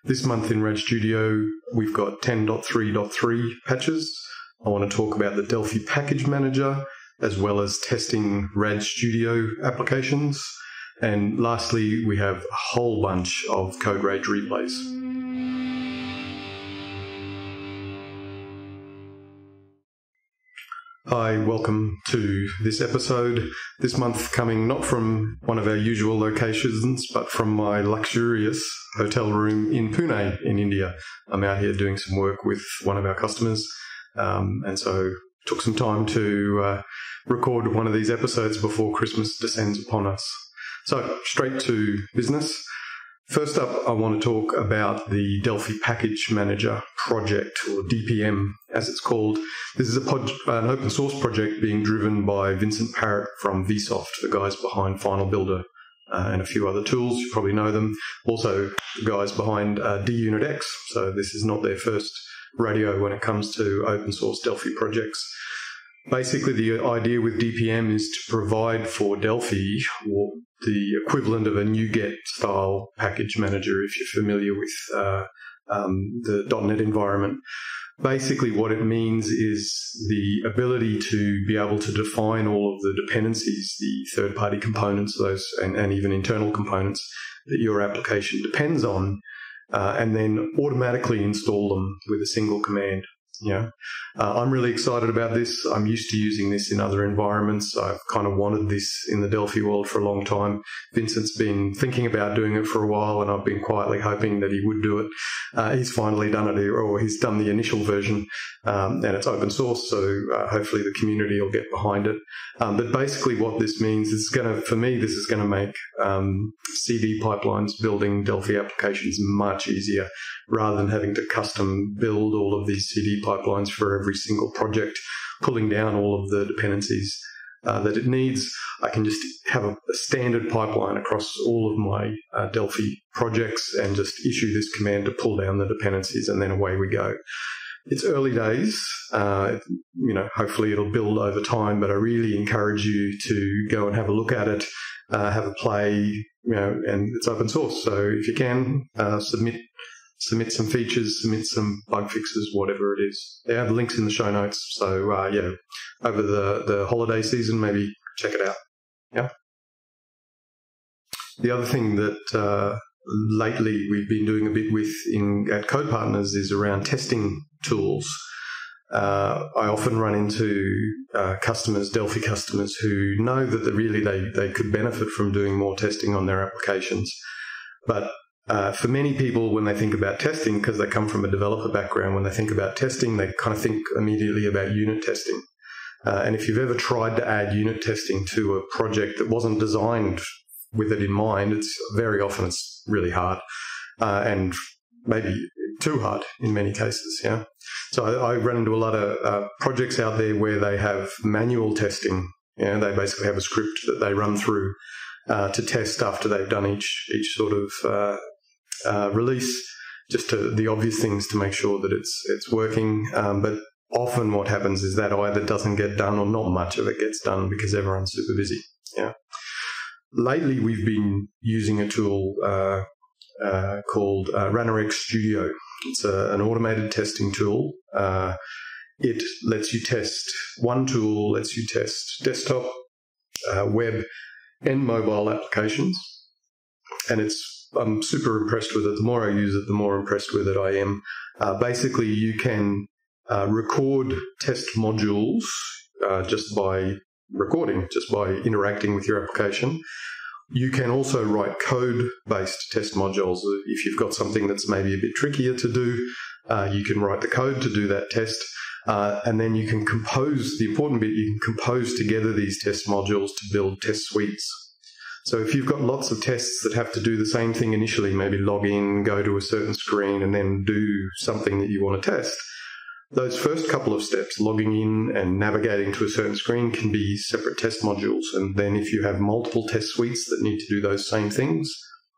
This month in RAD Studio, we've got 10.3.3 patches. I want to talk about the Delphi package manager, as well as testing RAD Studio applications. And lastly, we have a whole bunch of CodeRage Replays. Hi, welcome to this episode. This month coming not from one of our usual locations, but from my luxurious hotel room in Pune in India. I'm out here doing some work with one of our customers, and so took some time to record one of these episodes before Christmas descends upon us. So straight to business. First up, I want to talk about the Delphi Package Manager project, or DPM as it's called. This is an open source project being driven by Vincent Parrott from Vsoft, the guys behind Final Builder and a few other tools. You probably know them. Also, the guys behind DUnitX. So this is not their first rodeo when it comes to open source Delphi projects. Basically, the idea with DPM is to provide for Delphi the equivalent of a NuGet style package manager, if you're familiar with the .NET environment. Basically, what it means is the ability to be able to define all of the dependencies, the third-party components, those and even internal components that your application depends on, and then automatically install them with a single command. I'm really excited about this. I'm used to using this in other environments. I've kind of wanted this in the Delphi world for a long time. Vincent's been thinking about doing it for a while, and I've been quietly hoping that he would do it. He's finally done it, or he's done the initial version, and it's open source, so hopefully the community will get behind it. But basically what this means is for me, this is going to make CD pipelines building Delphi applications much easier, rather than having to custom build all of these CD pipelines for every single project, pulling down all of the dependencies that it needs. I can just have a standard pipeline across all of my Delphi projects and just issue this command to pull down the dependencies, and then away we go. It's early days. Hopefully it'll build over time, but I really encourage you to go and have a look at it, have a play, and it's open source. So if you can, submit some features, submit some bug fixes, whatever it is. They have links in the show notes. So, over the holiday season, maybe check it out. Yeah. The other thing that lately we've been doing a bit with at Code Partners is around testing tools. I often run into Delphi customers who know that they could benefit from doing more testing on their applications. But for many people, when they think about testing, because they come from a developer background, when they think about testing, they kind of think immediately about unit testing. And if you've ever tried to add unit testing to a project that wasn't designed with it in mind, it's really hard, and maybe too hard in many cases. Yeah. So I run into a lot of projects out there where they have manual testing. They basically have a script that they run through to test after they've done each sort of release, just the obvious things to make sure that it's working. But often what happens is that either doesn't get done, or not much of it gets done because everyone's super busy. Yeah. Lately, we've been using a tool called RAD Studio. It's an automated testing tool. It lets you test desktop, web, and mobile applications. And I'm super impressed with it. The more I use it, the more impressed with it I am. Basically, you can record test modules just by interacting with your application. You can also write code-based test modules. If you've got something that's maybe a bit trickier to do, you can write the code to do that test. And then you can compose together these test modules to build test suites. So if you've got lots of tests that have to do the same thing initially, maybe log in, go to a certain screen, and then do something that you want to test, those first couple of steps, logging in and navigating to a certain screen, can be separate test modules. And then if you have multiple test suites that need to do those same things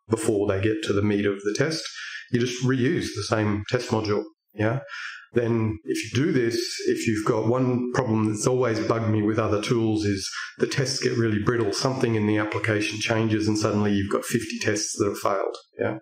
before they get to the meat of the test, you just reuse the same test module. Yeah. Then if you do this, if you've got one problem that's always bugged me with other tools is the tests get really brittle. Something in the application changes and suddenly you've got 50 tests that have failed. Yeah.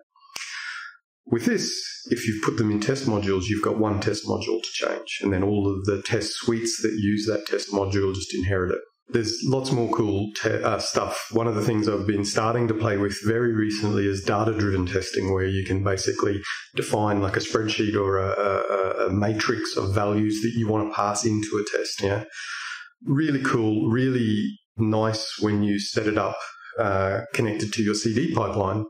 with this, if you've put them in test modules, you've got one test module to change, and then all of the test suites that use that test module just inherit it. There's lots more cool stuff. One of the things I've been starting to play with very recently is data-driven testing, where you can basically define like a spreadsheet or a matrix of values that you want to pass into a test. Yeah, really cool, really nice when you set it up connected to your CD pipeline,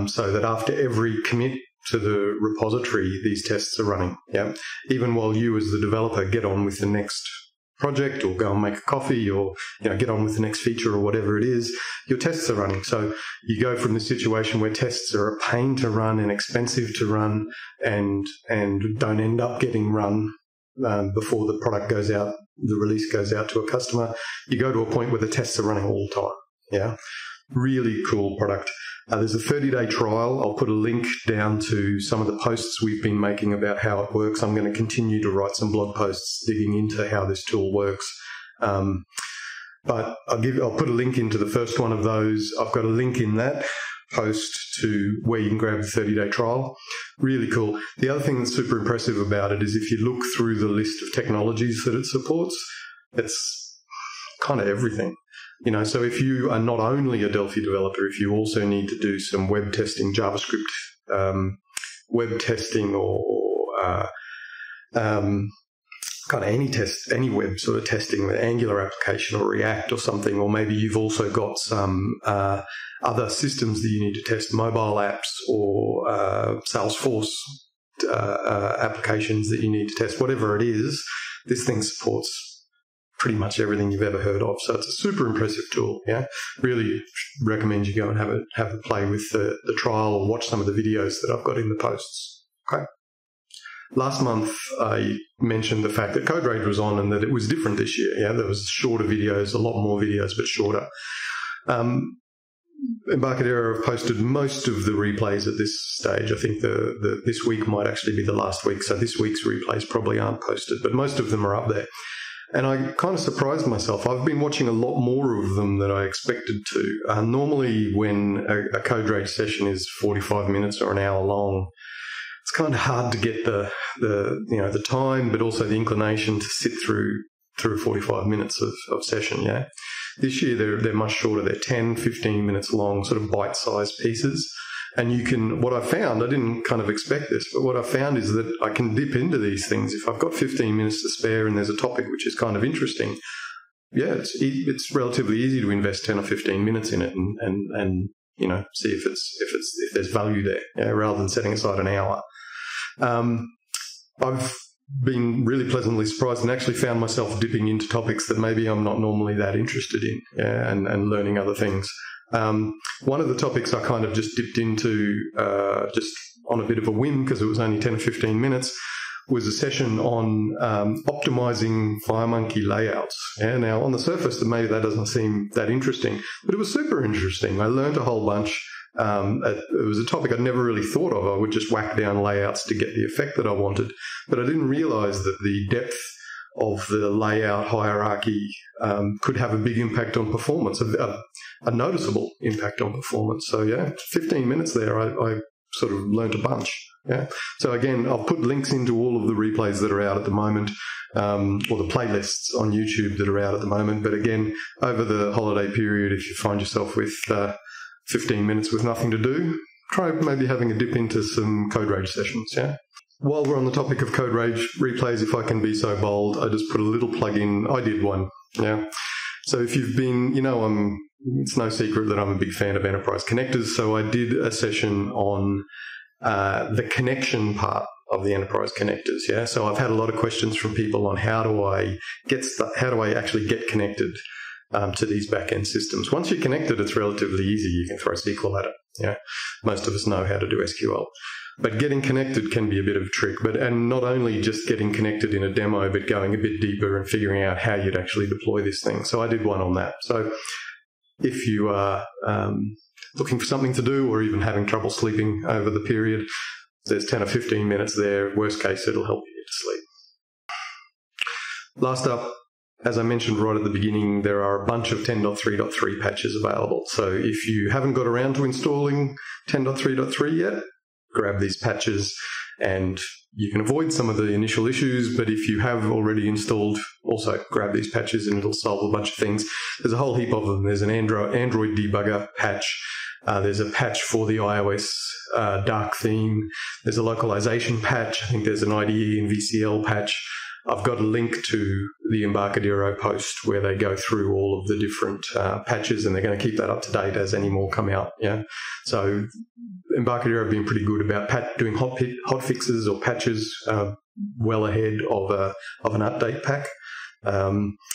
so that after every commit to the repository, these tests are running. Yeah, even while you as the developer get on with the next project or go and make a coffee or get on with the next feature or whatever it is, your tests are running. So you go from the situation where tests are a pain to run and expensive to run and don't end up getting run before the product goes out, the release goes out to a customer. You go to a point where the tests are running all the time. Yeah, really cool product. There's a 30-day trial. I'll put a link down to some of the posts we've been making about how it works. I'm going to continue to write some blog posts digging into how this tool works. But I'll put a link into the first one of those. I've got a link in that post to where you can grab the 30-day trial. Really cool. The other thing that's super impressive about it is if you look through the list of technologies that it supports, it's kind of everything. So if you are not only a Delphi developer, if you also need to do some web testing, JavaScript web testing, or kind of any web sort of testing, the Angular application or React or something, or maybe you've also got some other systems that you need to test, mobile apps or Salesforce applications that you need to test, whatever it is, this thing supports pretty much everything you've ever heard of. So it's a super impressive tool. Yeah, really recommend you go and have a play with the trial or watch some of the videos that I've got in the posts. Okay. Last month I mentioned the fact that CodeRage was on and that it was different this year. Yeah, there was shorter videos, a lot more videos, but shorter. Embarcadero have posted most of the replays at this stage. I think this week might actually be the last week, so this week's replays probably aren't posted, but most of them are up there. And I kind of surprised myself. I've been watching a lot more of them than I expected to. Normally when a CodeRage session is 45 minutes or an hour long, it's kind of hard to get the time, but also the inclination to sit through 45 minutes of session, yeah. This year they're much shorter. They're 10, 15 minutes long, sort of bite-sized pieces. And what I found, I didn't kind of expect this, but what I found is that I can dip into these things. If I've got 15 minutes to spare and there's a topic which is kind of interesting, yeah, it's relatively easy to invest 10 or 15 minutes in it and see if there's value there, yeah, rather than setting aside an hour. I've been really pleasantly surprised and actually found myself dipping into topics that maybe I'm not normally that interested in, yeah, and learning other things. One of the topics I kind of just dipped into just on a bit of a whim because it was only 10 or 15 minutes was a session on optimizing FireMonkey layouts. Yeah, now, on the surface, maybe that doesn't seem that interesting, but it was super interesting. I learned a whole bunch. It was a topic I'd never really thought of. I would just whack down layouts to get the effect that I wanted, but I didn't realize that the depth of the layout hierarchy could have a big impact on performance, a noticeable impact on performance. So yeah, 15 minutes there, I sort of learnt a bunch. Yeah. So again, I'll put links into all of the replays that are out at the moment, or the playlists on YouTube that are out at the moment. But again, over the holiday period, if you find yourself with 15 minutes with nothing to do, try maybe having a dip into some CodeRage sessions. Yeah. While we're on the topic of CodeRage Replays, if I can be so bold, I just put a little plug-in. I did one, yeah. So if you've been, it's no secret that I'm a big fan of enterprise connectors, so I did a session on the connection part of the enterprise connectors, yeah. So I've had a lot of questions from people on how do I actually get connected to these back-end systems. Once you're connected, it's relatively easy. You can throw SQL at it, yeah. Most of us know how to do SQL. But getting connected can be a bit of a trick. And not only just getting connected in a demo, but going a bit deeper and figuring out how you'd actually deploy this thing. So I did one on that. So if you are looking for something to do or even having trouble sleeping over the period, there's 10 or 15 minutes there. Worst case, it'll help you to sleep. Last up, as I mentioned right at the beginning, there are a bunch of 10.3.3 patches available. So if you haven't got around to installing 10.3.3 yet, grab these patches, and you can avoid some of the initial issues. But if you have already installed, also grab these patches and it'll solve a bunch of things. There's a whole heap of them. There's an Android debugger patch. There's a patch for the iOS dark theme. There's a localization patch. I think there's an IDE and VCL patch. I've got a link to the Embarcadero post where they go through all of the different patches, and they're going to keep that up to date as any more come out. Yeah, so Embarcadero have been pretty good about doing hot fixes or patches well ahead of an update pack.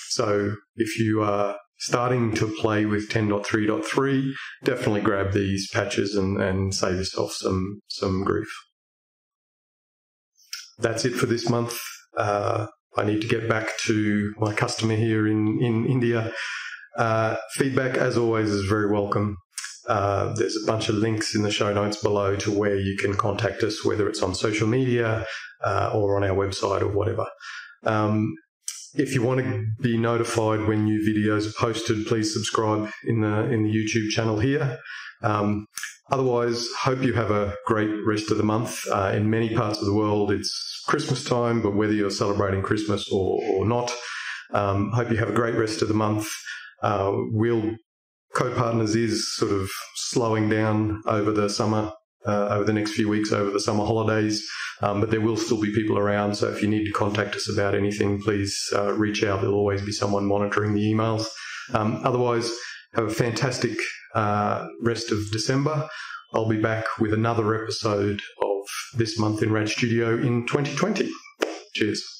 So if you are starting to play with 10.3.3, definitely grab these patches and save yourself some grief. That's it for this month. I need to get back to my customer here in India. Feedback, as always, is very welcome. There's a bunch of links in the show notes below to where you can contact us, whether it's on social media or on our website or whatever. If you want to be notified when new videos are posted, please subscribe in the YouTube channel here. Otherwise, hope you have a great rest of the month. In many parts of the world, it's Christmas time, but whether you're celebrating Christmas or not, hope you have a great rest of the month. Code Partners is sort of slowing down over the summer, over the next few weeks, over the summer holidays, but there will still be people around. So if you need to contact us about anything, please reach out. There'll always be someone monitoring the emails. Otherwise, have a fantastic rest of December. I'll be back with another episode of This Month in RAD Studio in 2020. Cheers.